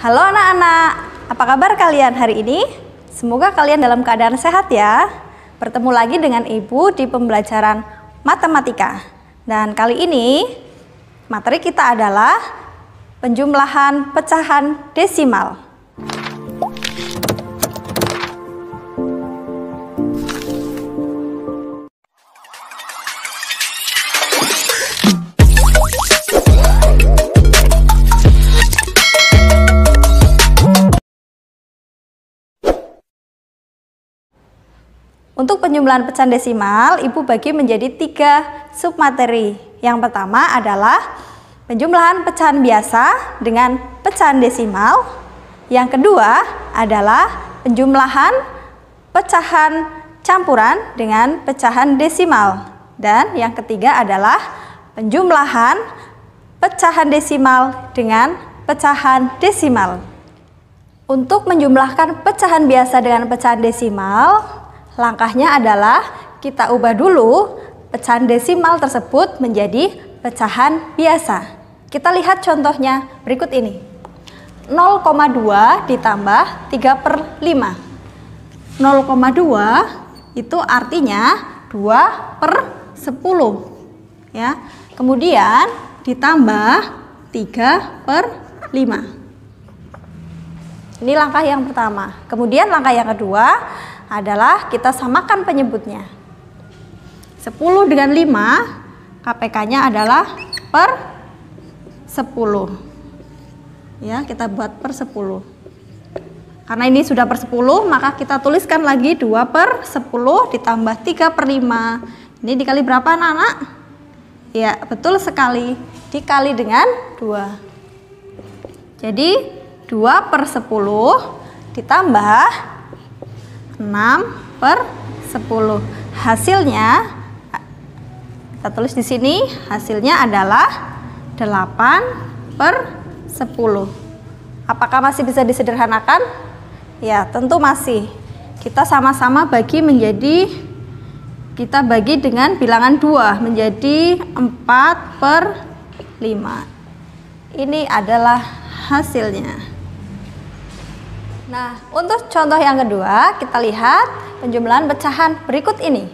Halo anak-anak, apa kabar kalian hari ini? Semoga kalian dalam keadaan sehat ya. Bertemu lagi dengan Ibu di pembelajaran matematika. Dan kali ini materi kita adalah penjumlahan pecahan desimal. Untuk penjumlahan pecahan desimal, Ibu bagi menjadi 3 submateri. Yang pertama adalah penjumlahan pecahan biasa dengan pecahan desimal. Yang kedua adalah penjumlahan pecahan campuran dengan pecahan desimal. Dan yang ketiga adalah penjumlahan pecahan desimal dengan pecahan desimal. Untuk menjumlahkan pecahan biasa dengan pecahan desimal, langkahnya adalah kita ubah dulu pecahan desimal tersebut menjadi pecahan biasa. Kita lihat contohnya berikut ini. 0,2 ditambah 3/5. 0,2 itu artinya 2/10. Ya. Kemudian ditambah 3/5. Ini langkah yang pertama. Kemudian langkah yang kedua adalah kita samakan penyebutnya. 10 dengan 5, KPK-nya adalah per 10. Ya, kita buat per 10. Karena ini sudah per 10, maka kita tuliskan lagi 2/10 ditambah 3/5. Ini dikali berapa anak-anak? Ya, betul sekali. Dikali dengan 2. Jadi 2/10 ditambah 6/10. Hasilnya kita tulis di sini, hasilnya adalah 8/10. Apakah masih bisa disederhanakan? Ya, tentu masih. Kita sama-sama bagi dengan bilangan 2 menjadi 4/5. Ini adalah hasilnya. Nah, untuk contoh yang kedua, kita lihat penjumlahan pecahan berikut ini.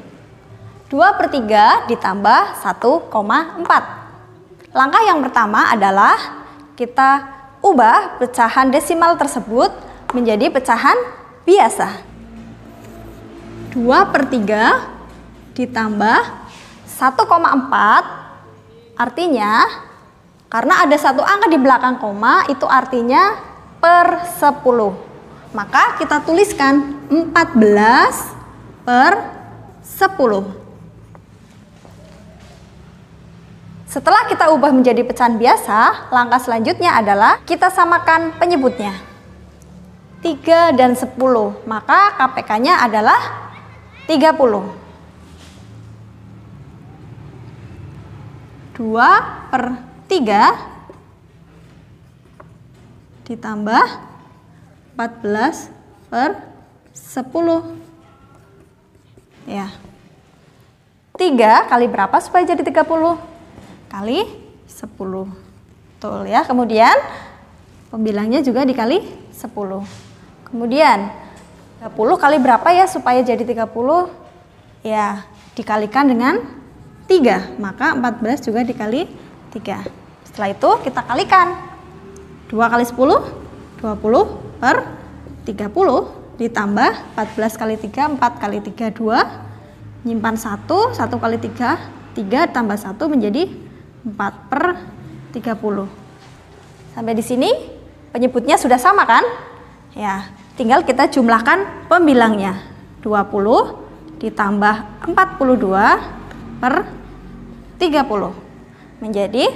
2/3 ditambah 1,4. Langkah yang pertama adalah kita ubah pecahan desimal tersebut menjadi pecahan biasa. 2/3 ditambah 1,4 artinya, karena ada satu angka di belakang koma, itu artinya per 10. Maka kita tuliskan 14/10. Setelah kita ubah menjadi pecahan biasa, langkah selanjutnya adalah kita samakan penyebutnya. 3 dan 10, maka KPK-nya adalah 30. 2/3 ditambah 14/10. Ya. 3 kali berapa supaya jadi 30? Kali 10. Betul ya. Kemudian pembilangnya juga dikali 10. Kemudian 30 kali berapa ya supaya jadi 30? Ya, dikalikan dengan 3. Maka 14 juga dikali 3. Setelah itu kita kalikan. 2 kali 10, 20/30 ditambah 14 kali 3, 4 kali 3, 2, nyimpan 1 kali 3, 3 tambah 1 menjadi 4/30. Sampai di sini penyebutnya sudah sama kan? Ya, tinggal kita jumlahkan pembilangnya. 20 ditambah 42/30 menjadi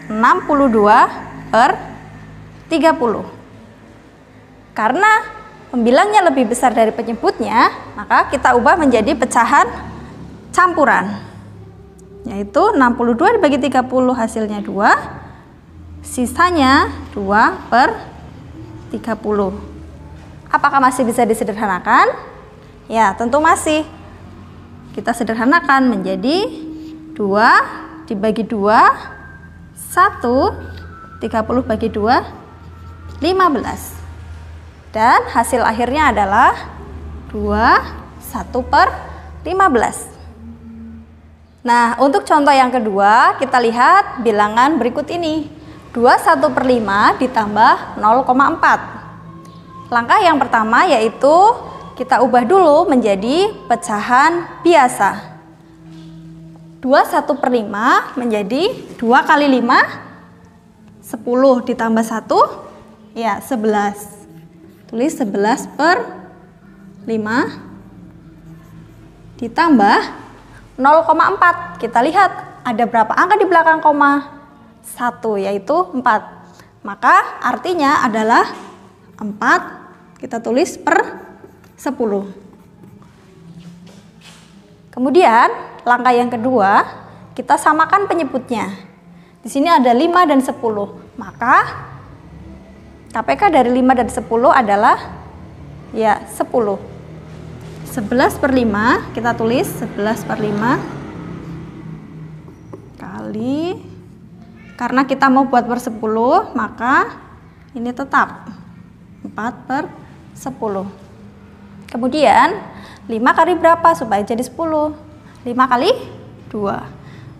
62/30. Karena pembilangnya lebih besar dari penyebutnya, maka kita ubah menjadi pecahan campuran. Yaitu 62 dibagi 30 hasilnya 2. Sisanya 2/30. Apakah masih bisa disederhanakan? Ya, tentu masih. Kita sederhanakan menjadi 2 dibagi 2, 1 30 bagi 2, 15. Dan hasil akhirnya adalah 21/15. Nah, untuk contoh yang kedua, kita lihat bilangan berikut ini. 21/5 ditambah 0,4. Langkah yang pertama yaitu kita ubah dulu menjadi pecahan biasa. 21/5 menjadi 2 kali 5, 10 ditambah 1, ya 11. Tulis 11/5 ditambah 0,4. Kita lihat ada berapa angka di belakang koma? 1, yaitu 4. Maka artinya adalah 4, kita tulis per 10. Kemudian langkah yang kedua, kita samakan penyebutnya. Di sini ada 5 dan 10. Maka KPK dari 5 dan 10 adalah ya 10. 11/5 kita tulis 11/5 kali, karena kita mau buat per 10 maka ini tetap 4/10. Kemudian 5 kali berapa supaya jadi 10? 5 kali 2.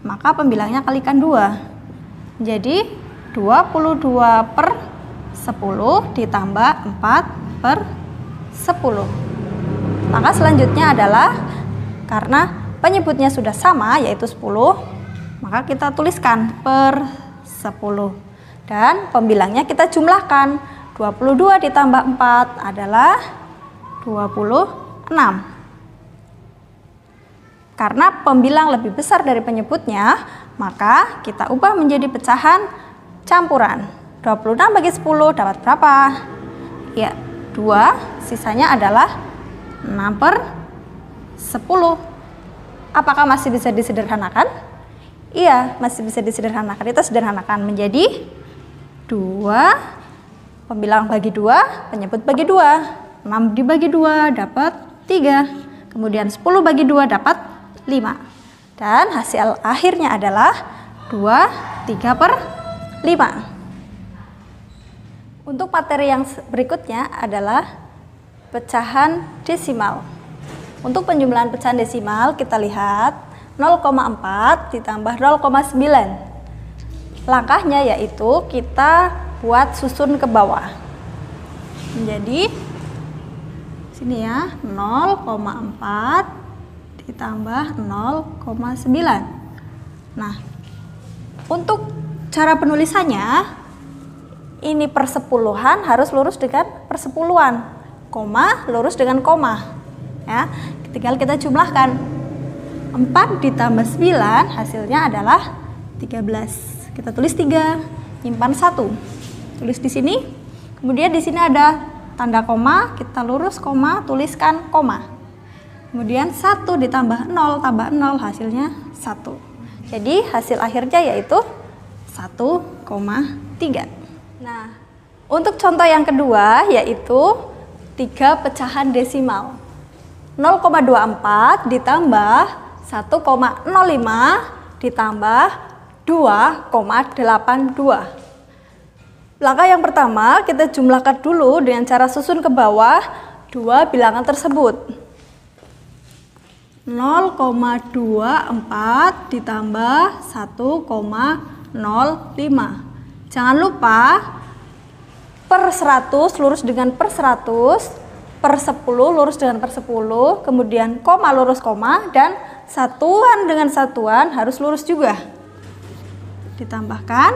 Maka pembilangnya kalikan 2. Jadi 22/10 ditambah 4/10. Maka selanjutnya adalah karena penyebutnya sudah sama yaitu 10, maka kita tuliskan per 10. Dan pembilangnya kita jumlahkan. 22 ditambah 4 adalah 26. Karena pembilang lebih besar dari penyebutnya, maka kita ubah menjadi pecahan campuran. 26 bagi 10 dapat berapa? Ya, 2, sisanya adalah 6/10. Apakah masih bisa disederhanakan? Iya, masih bisa disederhanakan. Kita sederhanakan menjadi 2, pembilang bagi 2, penyebut bagi 2. 6 dibagi 2 dapat 3. Kemudian 10 bagi 2 dapat 5. Dan hasil akhirnya adalah 23/5. Untuk materi yang berikutnya adalah pecahan desimal. Untuk penjumlahan pecahan desimal kita lihat 0,4 ditambah 0,9. Langkahnya yaitu kita buat susun ke bawah. Menjadi sini ya, 0,4 ditambah 0,9. Nah, untuk cara penulisannya ini persepuluhan harus lurus dengan persepuluhan, koma lurus dengan koma. Ya, tinggal kita jumlahkan. 4 ditambah 9 hasilnya adalah 13. Kita tulis 3, nyimpan 1. Tulis di sini. Kemudian di sini ada tanda koma, kita lurus koma, tuliskan koma. Kemudian 1 ditambah 0 tambah 0 hasilnya 1. Jadi hasil akhirnya yaitu 1,3. Nah, untuk contoh yang kedua yaitu 3 pecahan desimal. 0,24 ditambah 1,05 ditambah 2,82. Langkah yang pertama kita jumlahkan dulu dengan cara susun ke bawah dua bilangan tersebut. 0,24 ditambah 1,05. Jangan lupa per 100 lurus dengan per 100, per 10 lurus dengan per 10, kemudian koma lurus koma, dan satuan dengan satuan harus lurus juga. Ditambahkan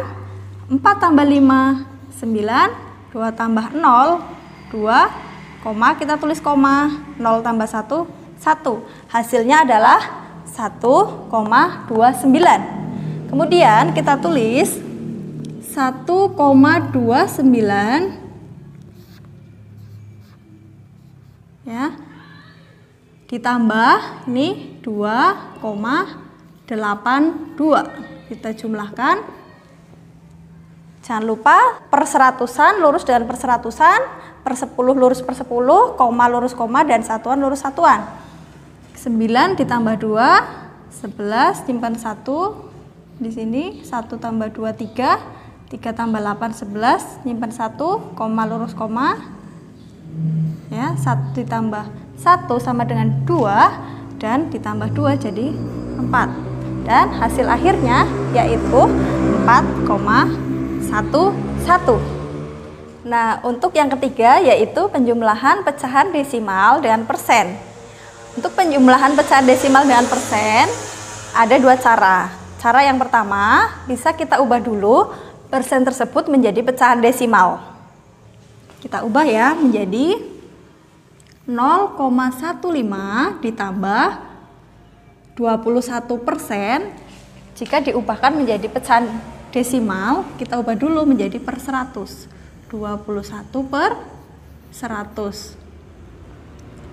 4 tambah 5, 9, 2 tambah 0, 2, koma, kita tulis koma, 0 tambah 1, 1. Hasilnya adalah 1,29. Kemudian kita tulis 1,29 ya, ditambah ini 2,82. Kita jumlahkan. Jangan lupa per seratusan lurus dengan per seratusan, per 10 lurus per 10, koma lurus koma, dan satuan lurus satuan. 9 ditambah 2, 11, simpan 1 di sini, 1 tambah 2, 3, 3 tambah 8, 11, nyimpen 1, koma lurus koma. Ya, 1 ditambah 1 sama dengan 2, dan ditambah 2 jadi 4. Dan hasil akhirnya yaitu 4,11. Nah, untuk yang ketiga yaitu penjumlahan pecahan desimal dengan persen. Untuk penjumlahan pecahan desimal dengan persen ada dua cara. Cara yang pertama, bisa kita ubah dulu persen tersebut menjadi pecahan desimal. Kita ubah ya menjadi 0,15 ditambah 21%. Jika diubahkan menjadi pecahan desimal, kita ubah dulu menjadi per 100. 21 per 100.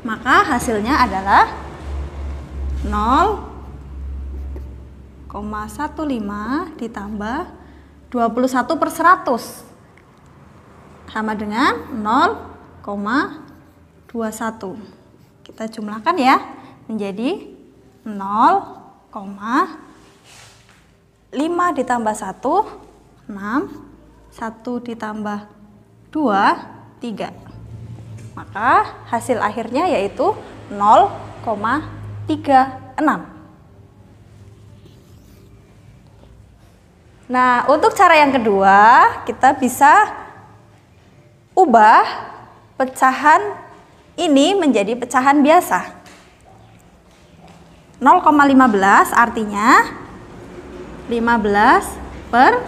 Maka hasilnya adalah 0,15 ditambah 21 per 100 sama dengan 0,21. Kita jumlahkan ya menjadi 0,5 ditambah 1, 6, 1 ditambah 2, 3. Maka hasil akhirnya yaitu 0,36. Nah, untuk cara yang kedua, kita bisa ubah pecahan ini menjadi pecahan biasa. 0,15 artinya 15 per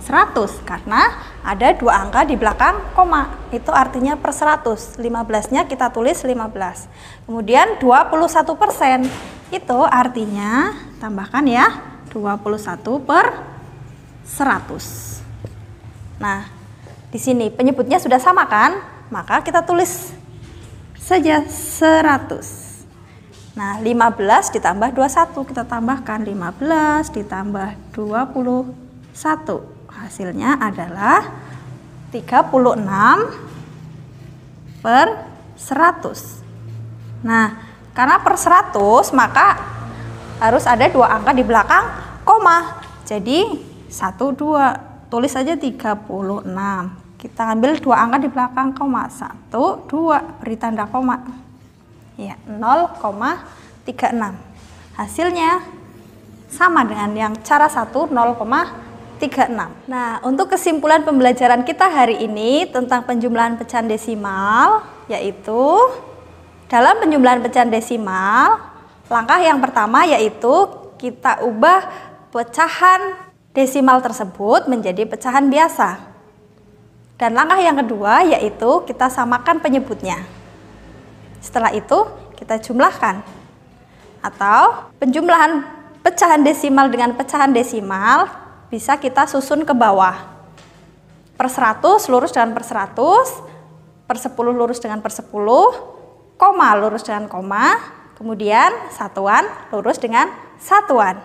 100 karena ada dua angka di belakang koma, itu artinya per 100. 15-nya kita tulis 15. Kemudian 21% itu artinya tambahkan ya 21 per 100. Nah, di sini penyebutnya sudah sama kan? Maka kita tulis saja 100. Nah, 15 ditambah 21 kita tambahkan 15 ditambah 21. Hasilnya adalah 36 per 100. Nah, karena per 100 maka harus ada dua angka di belakang koma. Jadi 1, 2, tulis saja 36. Kita ambil dua angka di belakang koma. 1, 2, beri tanda koma. Ya, 0,36. Hasilnya sama dengan yang cara 1, 0,36. Nah, untuk kesimpulan pembelajaran kita hari ini tentang penjumlahan pecahan desimal, yaitu dalam penjumlahan pecahan desimal, langkah yang pertama yaitu kita ubah pecahan desimal tersebut menjadi pecahan biasa. Dan langkah yang kedua yaitu kita samakan penyebutnya. Setelah itu kita jumlahkan. Atau penjumlahan pecahan desimal dengan pecahan desimal bisa kita susun ke bawah. Per 100 lurus dengan per 100, per 10 lurus dengan per 10, koma lurus dengan koma, kemudian satuan lurus dengan satuan.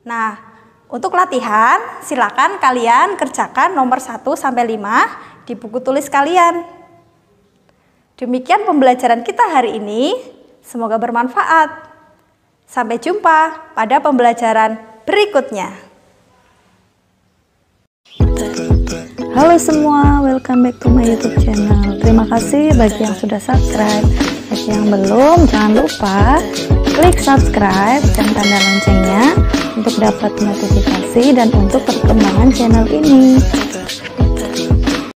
Nah, untuk latihan silakan kalian kerjakan nomor 1 sampai 5 di buku tulis kalian. Demikian pembelajaran kita hari ini, semoga bermanfaat. Sampai jumpa pada pembelajaran berikutnya. Halo semua, welcome back to my YouTube channel. Terima kasih bagi yang sudah subscribe. Bagi yang belum, jangan lupa klik subscribe dan tanda loncengnya untuk dapat notifikasi dan untuk perkembangan channel ini.